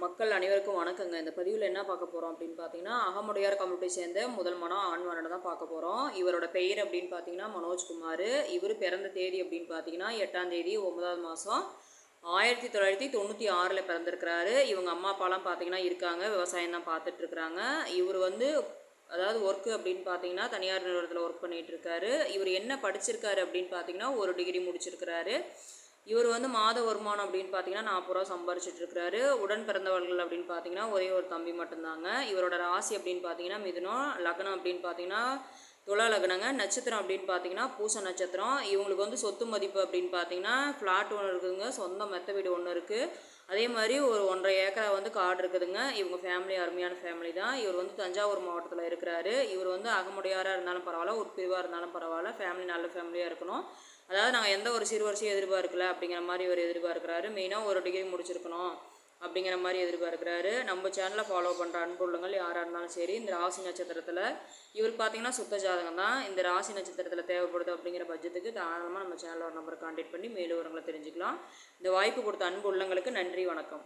மக்கள் அனைவருக்கும் வணக்கங்க. இந்த பதிவில் என்ன பார்க்க போகிறோம் அப்படின்னு பார்த்தீங்கன்னா, அகமுடையார் கம்யூனிட்டியை சேர்ந்த முதல் மனம் ஆண் மகனை தான் பார்க்க போகிறோம். இவரோட பெயர் அப்படின்னு பார்த்தீங்கன்னா மனோஜ்குமார். இவர் பிறந்த தேதி அப்படின்னு பார்த்தீங்கன்னா 8ஆம் தேதி 9வது மாதம் 1996 பிறந்திருக்கிறாரு. இவங்க அம்மா அப்பாலாம் பார்த்தீங்கன்னா இருக்காங்க, விவசாயம் தான் பார்த்துட்ருக்குறாங்க. இவர் அதாவது ஒர்க்கு அப்படின்னு பார்த்தீங்கன்னா தனியார் நிறுவனத்தில் ஒர்க் பண்ணிகிட்டு இருக்காரு. இவர் என்ன படிச்சிருக்காரு அப்படின்னு பார்த்தீங்கன்னா ஒரு டிகிரி முடிச்சிருக்கிறாரு. இவர் மாத வருமானம் அப்படின்னு பார்த்தீங்கன்னா 40 ரூபா சம்பாரிச்சிட்டு இருக்கிறாரு. உடன் பிறந்தவர்கள் அப்படின்னு பார்த்தீங்கன்னா ஒரே ஒரு தம்பி மட்டும்தாங்க. இவரோட ராசி அப்படின்னு பார்த்தீங்கன்னா மிதுனம், லக்னம் அப்படின்னு பார்த்தீங்கன்னா துலா லக்னங்க, நட்சத்திரம் அப்படின்னு பார்த்தீங்கன்னா பூச நட்சத்திரம். இவங்களுக்கு சொத்து மதிப்பு அப்படின்னு பார்த்தீங்கன்னா ஃப்ளாட் ஒன்று இருக்குதுங்க, சொந்த மெத்த வீடு ஒன்று இருக்குது. அதே மாதிரி ஒரு 1.5 ஏக்கரா காடு இருக்குதுங்க. இவங்க ஃபேமிலி அருமையான ஃபேமிலி தான். இவர் தஞ்சாவூர் மாவட்டத்தில் இருக்கிறாரு. இவர் அகமுடையாராக இருந்தாலும் பரவாயில்ல, உட்பிரிவாக இருந்தாலும் பரவாயில்ல, ஃபேமிலி நல்ல ஃபேமிலியாக இருக்கணும். அதாவது நாங்கள் எந்த ஒரு சிறுவரிசையும் எதிர்பார்க்கல அப்படிங்கிற மாதிரி இவர் எதிர்பார்க்குறாரு. மெயினாக ஒரு டிகிரி முடிச்சிருக்கணும் அப்படிங்கிற மாதிரி எதிர்பார்க்குறாரு. நம்ம சேனலை ஃபாலோ பண்ணுற அன்பு உள்ளங்கள் யாராக இருந்தாலும் சரி, இந்த ராசி நட்சத்திரத்தில் இவர் பார்த்தீங்கன்னா சுத்த ஜாதகம் தான். இந்த ராசி நட்சத்திரத்தில் தேவைப்படுது அப்படிங்கிற பட்ஜெட்டுக்கு தாராளமாக நம்ம சேனலில் ஒரு நம்பரை கான்டாக்ட் பண்ணி மேலும் விவரங்களை தெரிஞ்சுக்கலாம். இந்த வாய்ப்பு கொடுத்த அன்பு உள்ளங்களுக்கு நன்றி, வணக்கம்.